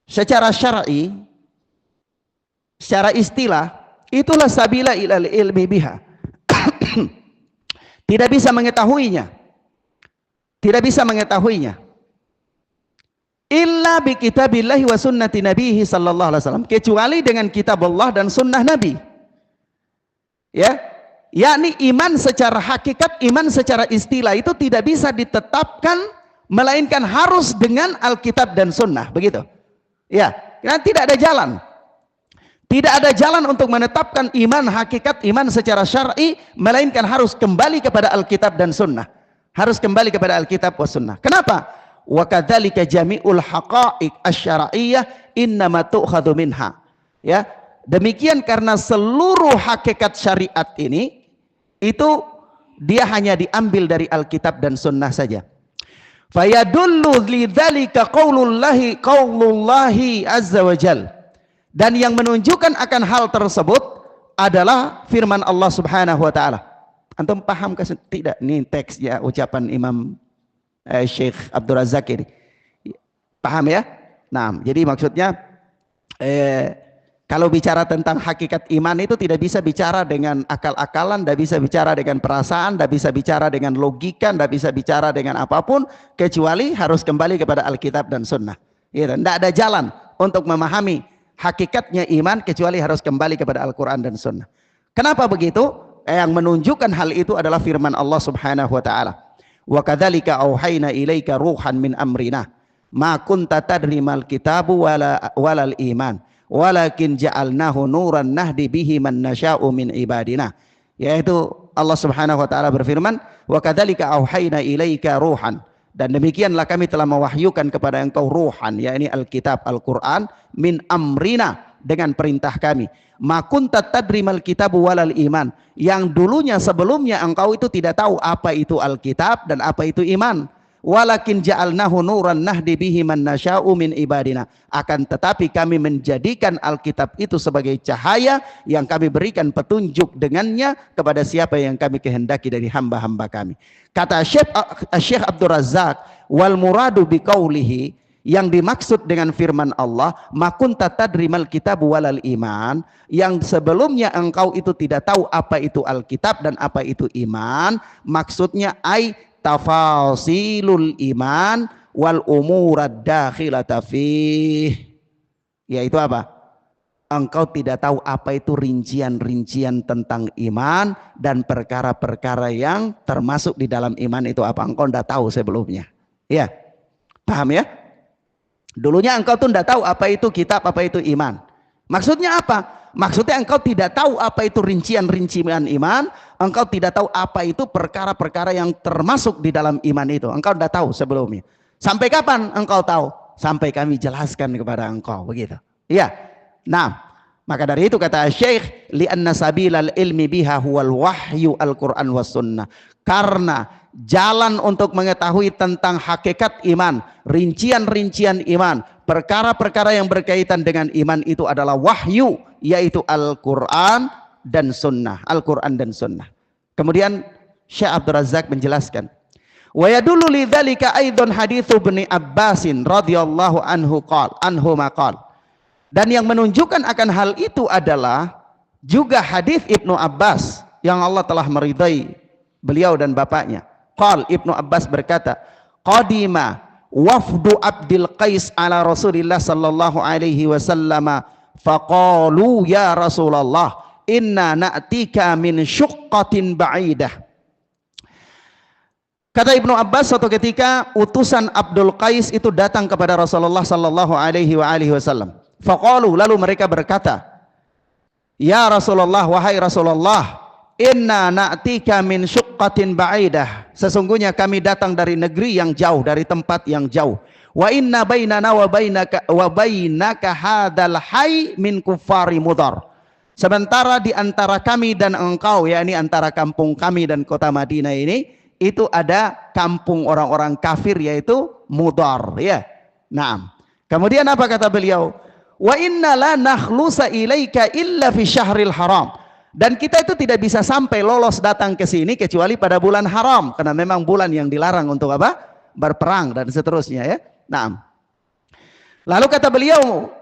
secara syar'i, secara istilah, itulah sabila ilal ilmi biha. Tidak bisa mengetahuinya. Tidak bisa mengetahuinya. Illa bi kitabillahi wa sunnati nabihi sallallahu alaihi wasallam, kecuali dengan kitab Allah dan sunnah Nabi. Ya, yakni iman secara hakikat, iman secara istilah itu tidak bisa ditetapkan melainkan harus dengan Alkitab dan Sunnah, begitu. Ya, karena tidak ada jalan. Tidak ada jalan untuk menetapkan iman hakikat, iman secara syar'i, melainkan harus kembali kepada Alkitab dan Sunnah. Harus kembali kepada Alkitab wa Sunnah. Kenapa? Wa kadzalika jami'ul haqa'iq asy-syar'iyyah innama tu'khadhu minha. Ya. Demikian karena seluruh hakikat syariat ini itu dia hanya diambil dari Alkitab dan Sunnah saja. Fayadullu lidzalika qaulullahi azza wa jal. Dan yang menunjukkan akan hal tersebut adalah firman Allah Subhanahu wa taala. Antum paham ke tidak ini teksnya ucapan Imam Syekh Abdul Razak ini? Paham ya? Nah, jadi maksudnya kalau bicara tentang hakikat iman itu tidak bisa bicara dengan akal-akalan, tidak bisa bicara dengan perasaan, tidak bisa bicara dengan logika, tidak bisa bicara dengan apapun, kecuali harus kembali kepada Alkitab dan Sunnah. Tidak ada jalan untuk memahami hakikatnya iman kecuali harus kembali kepada Al-Quran dan Sunnah. Kenapa begitu? Yang menunjukkan hal itu adalah firman Allah Subhanahu wa taala. Wa kadzalika auhayna ilaika ruhan min amrina ma kunta tadri mal kitabu walal iman walakin ja'alnahu nuran nahdi bihi man nasya'u min ibadina. Yaitu Allah Subhanahu wa taala berfirman, wa kadzalika auhayna ilaika ruhan, dan demikianlah kami telah mewahyukan kepada engkau ruhan, yakni Alkitab Al-Qur'an, min amrina, dengan perintah kami. Ma kunta tadri mal kitabu walal iman, yang dulunya sebelumnya engkau itu tidak tahu apa itu Alkitab dan apa itu iman. Walakin ja'alnahu nuran nahdi bihi man nasya'u min ibadina, akan tetapi kami menjadikan Alkitab itu sebagai cahaya yang kami berikan petunjuk dengannya kepada siapa yang kami kehendaki dari hamba-hamba kami. Kata Syekh Abdul Razak, wal muradu biqaulihi, yang dimaksud dengan firman Allah, makunta tadrimal kitab walal iman, yang sebelumnya engkau itu tidak tahu apa itu Alkitab dan apa itu iman, maksudnya tafasilul iman wal umurad dakhilata fih, yaitu apa? Engkau tidak tahu apa itu rincian-rincian tentang iman dan perkara-perkara yang termasuk di dalam iman itu apa, engkau tidak tahu sebelumnya. Ya, paham ya? Dulunya engkau tuh tidak tahu apa itu kitab, apa itu iman. Maksudnya apa? Maksudnya engkau tidak tahu apa itu rincian-rincian iman, engkau tidak tahu apa itu perkara-perkara yang termasuk di dalam iman itu. Engkau tidak tahu sebelumnya. Sampai kapan engkau tahu? Sampai kami jelaskan kepada engkau, begitu. Iya. Nah, maka dari itu kata Syekh, li'anna sabilal ilmi biha huwal wahyu al-Qur'an was sunnah. Karena jalan untuk mengetahui tentang hakikat iman, rincian-rincian iman, perkara-perkara yang berkaitan dengan iman itu adalah wahyu, yaitu Al-Quran dan Sunnah. Al-Quran dan Sunnah. Kemudian Syekh Abdul Razak menjelaskan, wa yadullu lidzalika aidan haditsu Ibnu Abbasin radhiyallahu anhu maqal. Dan yang menunjukkan akan hal itu adalah juga hadis Ibnu Abbas yang Allah telah meridai beliau dan bapaknya. Qal, Ibnu Abbas berkata, qadima wafdu Abdul Qais ala Rasulillah sallallahu alaihi wasallam faqalu ya Rasulullah inna na'tika min syuqqatin ba'idah. Kata Ibnu Abbas, suatu ketika utusan Abdul Qais itu datang kepada Rasulullah sallallahu alaihi wasallam. Faqalu, lalu mereka berkata, ya Rasulullah, wahai Rasulullah, inna na'tika min syuqqatin ba'idah. Sesungguhnya kami datang dari negeri yang jauh, dari tempat yang jauh. Wa inna bainana wa bainaka hadzal hayy min kuffari Mudhar. Sementara di antara kami dan engkau, yakni antara kampung kami dan kota Madinah ini, itu ada kampung orang-orang kafir yaitu Mudhar, ya. Naam. Kemudian apa kata beliau? Wa inna la nakhlusa ilaika illa fi syahril haram. Dan kita itu tidak bisa sampai lolos datang ke sini kecuali pada bulan haram, karena memang bulan yang dilarang untuk apa? Berperang dan seterusnya, ya. Naam. Lalu kata beliau,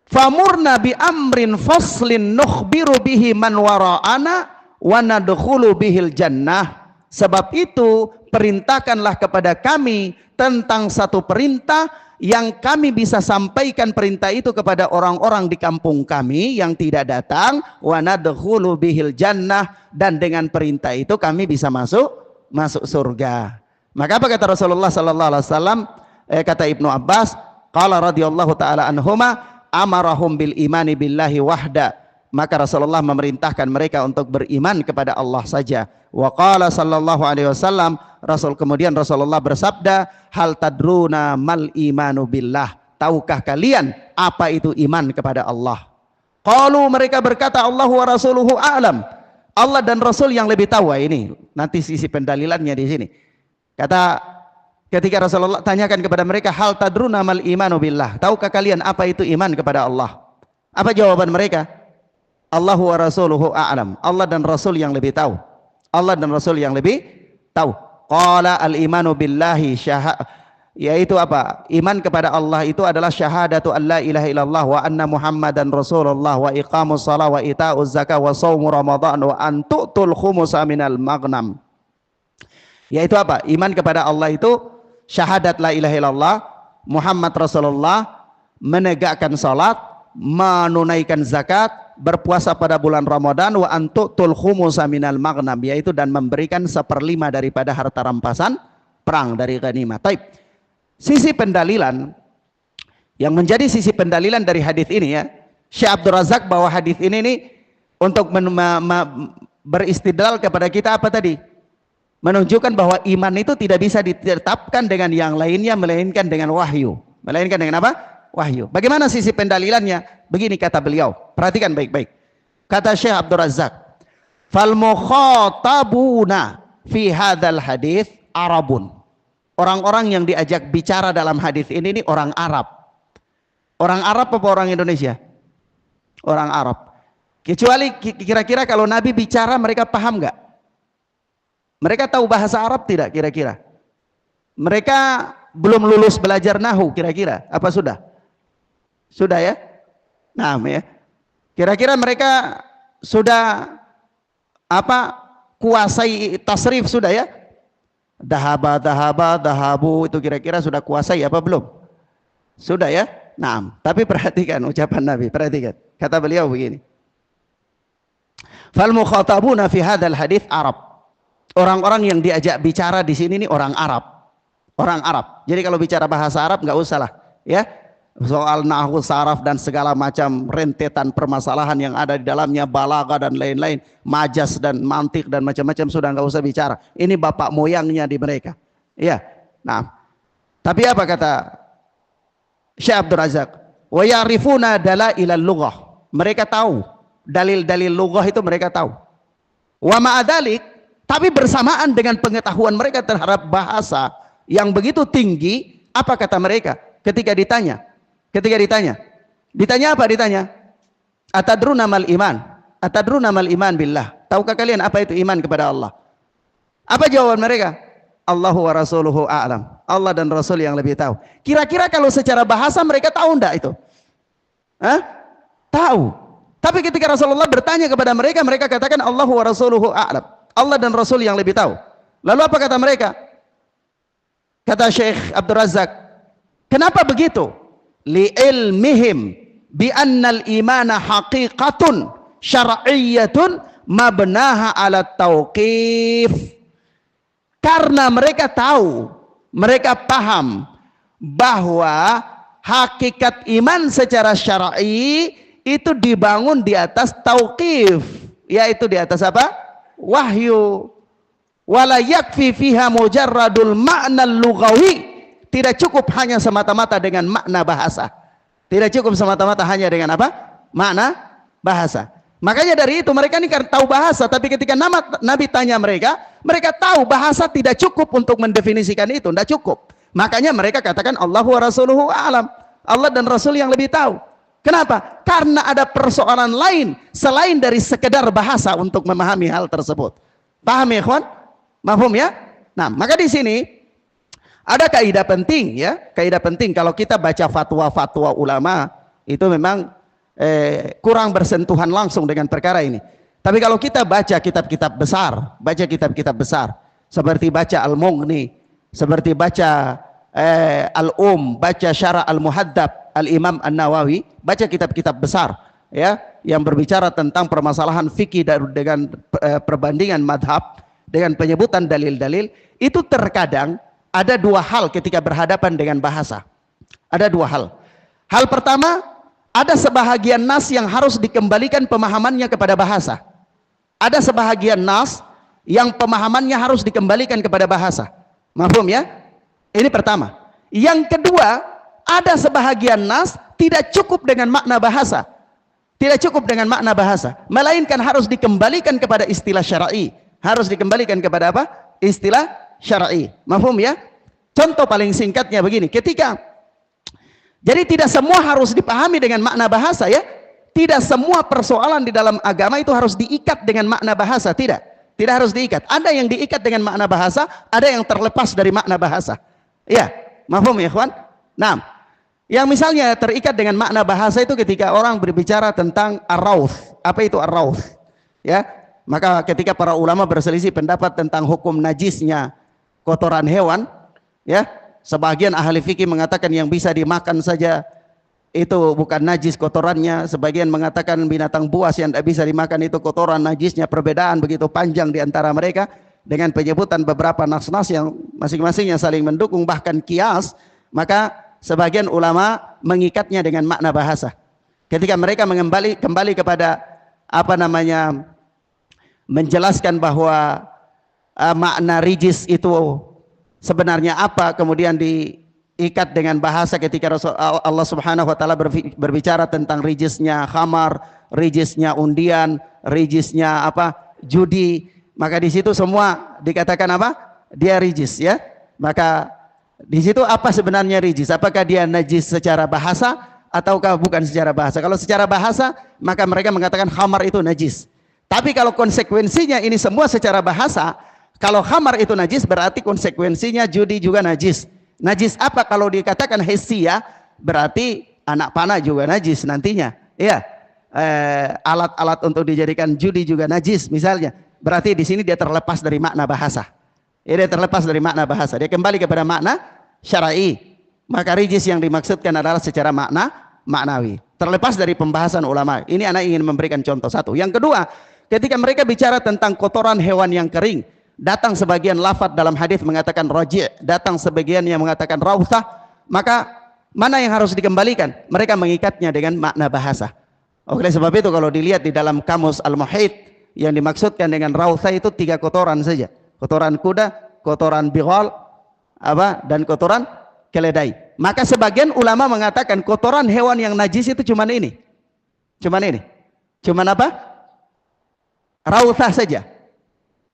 famurna bi amrin faslin nukhbiru bihi man wara'ana wa nadkhulu bihil jannah. Sebab itu perintahkanlah kepada kami tentang satu perintah yang kami bisa sampaikan perintah itu kepada orang-orang di kampung kami yang tidak datang, wa nadkhulu bihil jannah, dan dengan perintah itu kami bisa masuk surga. Maka apa kata Rasulullah sallallahu alaihi wasallam? Kata Ibnu Abbas, qala radhiyallahu taala anhuma, amarahum bil imani billahi wahda. Maka Rasulullah memerintahkan mereka untuk beriman kepada Allah saja. Wa qala sallallahu alaihi wasallam, kemudian Rasulullah bersabda, hal tadruna mal imanu billah. Tahukah kalian apa itu iman kepada Allah? Qalu, mereka berkata, Allah wa rasuluhu a'lam. Allah dan Rasul yang lebih tahu. Ini nanti sisi pendalilannya di sini. Kata, ketika Rasulullah tanyakan kepada mereka, hal tadruna mal imanu billah. Tahukah kalian apa itu iman kepada Allah? Apa jawaban mereka? Allah wa rasuluhu a'lam. Allah dan Rasul yang lebih tahu. Allah dan Rasul yang lebih tahu. Qala al-imanu billahi yaitu apa? Iman kepada Allah itu adalah syahadatu an la ilaha illallah wa anna muhammadan rasulullah wa iqamus shalah wa ita'uz zakah wa shaumu ramadan wa an tu'tul khumusa minal maghnam. Yaitu apa? Iman kepada Allah itu syahadat la ilaha illallah, Muhammad Rasulullah, menegakkan salat, menunaikan zakat, berpuasa pada bulan Ramadan, wa antu'tul khumusa minal maghnam, yaitu dan memberikan 1/5 daripada harta rampasan perang dari ghanimah. Taib. Sisi pendalilan yang menjadi sisi pendalilan dari hadis ini, ya, Syekh Abdul Razak bawa hadis ini nih untuk beristidlal kepada kita apa tadi? Menunjukkan bahwa iman itu tidak bisa ditetapkan dengan yang lainnya melainkan dengan wahyu. Melainkan dengan apa? Wahyu. Bagaimana sisi pendalilannya? Begini kata beliau, perhatikan baik-baik. Kata Syekh Abdul Razak, fal mukhatabuna fi hadzal hadis Arabun. Orang-orang yang diajak bicara dalam hadis ini orang Arab. Orang Arab apa orang Indonesia? Orang Arab. Kecuali kira-kira kalau Nabi bicara mereka paham nggak? Mereka tahu bahasa Arab tidak kira-kira? Mereka belum lulus belajar nahu kira-kira? Apa sudah? Sudah, ya? Nah, ya. Kira-kira mereka sudah apa? Kuasai tasrif sudah, ya? Dahabu itu kira-kira sudah kuasai apa belum? Sudah, ya? Nah, tapi perhatikan ucapan Nabi, perhatikan. Kata beliau begini. Fal mukhatabuna fi hadzal hadits Arab. Orang-orang yang diajak bicara di sini nih orang Arab. Orang Arab. Jadi kalau bicara bahasa Arab nggak usah lah, ya. Soal nahwu, saraf dan segala macam rentetan permasalahan yang ada di dalamnya, balaghah dan lain-lain, majas dan mantik dan macam-macam sudah nggak usah bicara. Ini bapak moyangnya di mereka. Ya. Nah, tapi apa kata Syekh Abdul Razak? Wa ya'rifuna dalailal lughah. Mereka tahu dalil-dalil lughah itu mereka tahu. Wa ma'adzalik, tapi bersamaan dengan pengetahuan mereka terhadap bahasa yang begitu tinggi, apa kata mereka ketika ditanya? Ditanya apa? Ditanya, atadruna mal iman? Atadruna mal iman billah? Tahukah kalian apa itu iman kepada Allah? Apa jawaban mereka? Allahu wa rasuluhu a'lam. Allah dan Rasul yang lebih tahu. Kira-kira kalau secara bahasa mereka tahu enggak itu? Hah? Tahu. Tapi ketika Rasulullah bertanya kepada mereka, mereka katakan Allah wa rasuluhu a'lam. Allah dan Rasul yang lebih tahu. Lalu apa kata mereka? Kata Syekh Abdul Razak, kenapa begitu? Li'ilmihim bi annal imana haqiqatun syar'iyyatun mabnaha ala tauqif. Karena mereka tahu, mereka paham bahwa hakikat iman secara syar'i itu dibangun di atas tauqif, yaitu di atas apa? Wahyu. Wala yakfi fiha mujarradul ma'na lughawi. Tidak cukup hanya semata-mata dengan makna bahasa. Tidak cukup semata-mata hanya dengan apa? Makna bahasa. Makanya dari itu mereka ini kan tahu bahasa, tapi ketika Nabi tanya mereka, mereka tahu bahasa tidak cukup untuk mendefinisikan itu, tidak cukup. Makanya mereka katakan Allahu wa rasuluhu a'lam. Allah dan Rasul yang lebih tahu. Kenapa? Karena ada persoalan lain selain dari sekedar bahasa untuk memahami hal tersebut. Paham ya, ikhwan? Mahfum ya? Nah, maka di sini ada kaidah penting ya. Kaidah penting kalau kita baca fatwa-fatwa ulama itu memang kurang bersentuhan langsung dengan perkara ini. Tapi kalau kita baca kitab-kitab besar, seperti baca Al-Mughni, seperti baca baca Syarah Al-Muhaddab Al-Imam An-Nawawi, baca kitab-kitab besar ya yang berbicara tentang permasalahan fikih dengan perbandingan madhab, dengan penyebutan dalil-dalil, itu terkadang ada dua hal ketika berhadapan dengan bahasa. Ada dua hal. Hal pertama, ada sebahagian nas yang harus dikembalikan pemahamannya kepada bahasa. Ada sebahagian nas yang pemahamannya harus dikembalikan kepada bahasa. Mahfum ya? Ini pertama. Yang kedua, ada sebahagian nas tidak cukup dengan makna bahasa. Tidak cukup dengan makna bahasa, melainkan harus dikembalikan kepada istilah syar'i. Harus dikembalikan kepada apa? Istilah syar'i. Mahfum ya? Contoh paling singkatnya begini, jadi tidak semua harus dipahami dengan makna bahasa ya. Tidak semua persoalan di dalam agama itu harus diikat dengan makna bahasa, tidak. Tidak harus diikat. Ada yang diikat dengan makna bahasa, ada yang terlepas dari makna bahasa. Ya, mahfum ya, ikhwan? Nah, yang misalnya terikat dengan makna bahasa itu ketika orang berbicara tentang ar-rawth. Apa itu ar-rawth? Ya, maka ketika para ulama berselisih pendapat tentang hukum najisnya kotoran hewan, ya, sebagian ahli fikih mengatakan yang bisa dimakan saja itu bukan najis kotorannya, sebagian mengatakan binatang buas yang tidak bisa dimakan itu kotoran najisnya. Perbedaan begitu panjang di antara mereka dengan penyebutan beberapa nas-nas yang masing-masingnya saling mendukung, bahkan kias. Maka sebagian ulama mengikatnya dengan makna bahasa. Ketika mereka kembali kepada apa namanya, menjelaskan bahwa makna rijis itu sebenarnya apa, kemudian diikat dengan bahasa ketika Allah Subhanahu wa taala berbicara tentang rijisnya khamar, rijisnya undian, rijisnya apa? Judi. Maka di situ semua dikatakan apa? Dia rijis ya. Maka di situ apa sebenarnya rijis? Apakah dia najis secara bahasa ataukah bukan secara bahasa? Kalau secara bahasa, maka mereka mengatakan khamar itu najis. Tapi kalau konsekuensinya ini semua secara bahasa, kalau khamar itu najis berarti konsekuensinya judi juga najis. Najis apa? Kalau dikatakan hisia berarti anak panah juga najis nantinya. Iya. Alat-alat untuk dijadikan judi juga najis misalnya. Berarti di sini dia terlepas dari makna bahasa. Dia terlepas dari makna bahasa. Dia kembali kepada makna syar'i. Maka rijis yang dimaksudkan adalah secara maknawi. Terlepas dari pembahasan ulama. Ini anak ingin memberikan contoh satu. Yang kedua, ketika mereka bicara tentang kotoran hewan yang kering, datang sebagian lafaz dalam hadis mengatakan raji', datang sebagian yang mengatakan rawthah, maka mana yang harus dikembalikan? Mereka mengikatnya dengan makna bahasa. Oleh sebab itu kalau dilihat di dalam kamus Al-Muhit, yang dimaksudkan dengan rawthah itu 3 kotoran saja. Kotoran kuda, kotoran bighal, dan kotoran keledai. Maka sebagian ulama mengatakan kotoran hewan yang najis itu cuman ini. Cuman apa? Rawthah saja.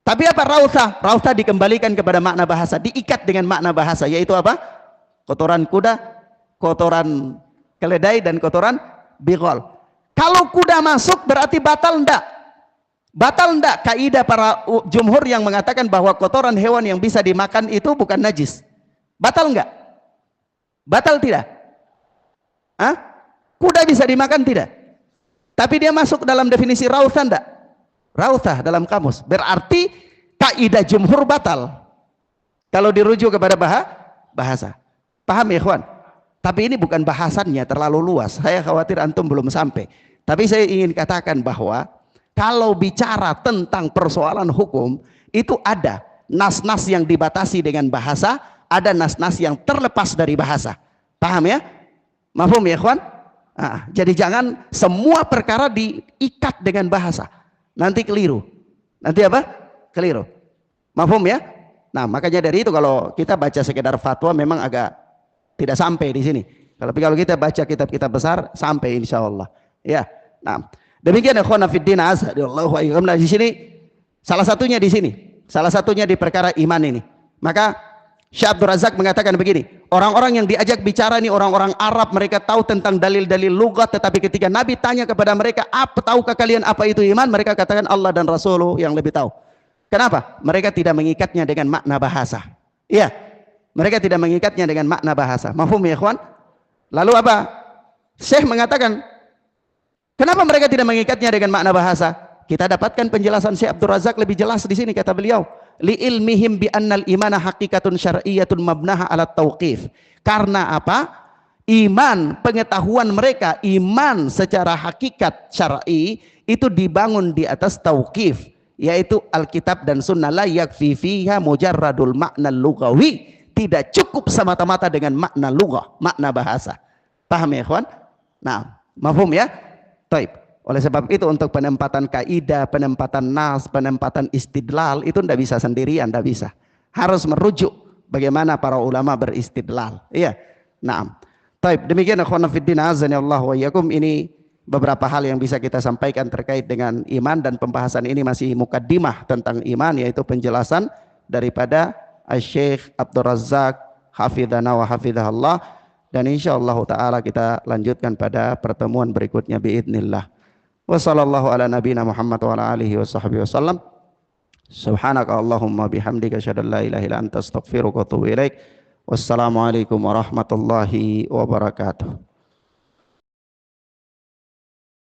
Tapi apa rawthah? Rawthah dikembalikan kepada makna bahasa, diikat dengan makna bahasa, yaitu apa? Kotoran kuda, kotoran keledai, dan kotoran bighal. Kalau kuda masuk berarti batal enggak? Batal enggak kaidah para jumhur yang mengatakan bahwa kotoran hewan yang bisa dimakan itu bukan najis? Batal enggak? Batal tidak? Hah? Kuda bisa dimakan tidak? Tapi dia masuk dalam definisi rautha enggak? Rautha dalam kamus. Berarti kaidah jumhur batal. Kalau dirujuk kepada bahasa. Paham ya, ikhwan? Tapi ini bukan bahasannya, terlalu luas. Saya khawatir antum belum sampai. Tapi saya ingin katakan bahwa kalau bicara tentang persoalan hukum, itu ada nas-nas yang dibatasi dengan bahasa, ada nas-nas yang terlepas dari bahasa. Paham ya? Mafhum ya, ikhwan? Jadi jangan semua perkara diikat dengan bahasa. Nanti keliru. Nanti apa? Keliru. Mafhum ya? Nah, makanya dari itu kalau kita baca sekedar fatwa memang agak tidak sampai di sini. Tapi kalau kita baca kitab-kitab besar sampai insyaallah. Ya. Nah, demikian ikhwan fillah azhadallahu wa iyyakum. Nah, di sini salah satunya di sini. Salah satunya di perkara iman ini. Maka Syekh Abdul Razak mengatakan begini, orang-orang yang diajak bicara ini orang-orang Arab, mereka tahu tentang dalil-dalil lughat, tetapi ketika Nabi tanya kepada mereka, tahukah kalian apa itu iman? Mereka katakan Allah dan Rasul yang lebih tahu. Kenapa? Mereka tidak mengikatnya dengan makna bahasa. Iya, mereka tidak mengikatnya dengan makna bahasa. Mafhum ya ikhwan? Lalu apa? Syekh mengatakan, kenapa mereka tidak mengikatnya dengan makna bahasa? Kita dapatkan penjelasan Syekh Abdul Razak lebih jelas di sini, kata beliau. Li ilmihim bi annal imana haqiqatun syar'iyyatun mabnaha ala tauqif. Karena apa? Iman, pengetahuan mereka, iman secara hakikat syar'i itu dibangun di atas tauqif, yaitu Alkitab dan Sunnah. La yakfi fiha mujarradul makna lughawi. Tidak cukup semata-mata dengan makna lughah, makna bahasa. Paham ya, ikhwan? Nah, mafhum ya? Taib. Oleh sebab itu untuk penempatan kaidah, penempatan nas, penempatan istidlal itu tidak bisa sendirian, tidak bisa. Harus merujuk bagaimana para ulama beristidlal. Iya. Nah, taib. Demikian ikhwan fillah azanillahu wa iyyakum, ini beberapa hal yang bisa kita sampaikan terkait dengan iman, dan pembahasan ini masih mukaddimah tentang iman, yaitu penjelasan daripada Syekh Abdul Razak hafidhana wa hafidhahallah, dan insyaallah taala kita lanjutkan pada pertemuan berikutnya biidznillah. Wa sallallahu ala nabiyina Muhammad wa ala alihi wa sahbihi wasallam. Subhanaka Allahumma bihamdika asyhadu an la ilaha illa anta astaghfiruka wa atubu ilaik. Wassalamualaikum warahmatullahi wabarakatuh.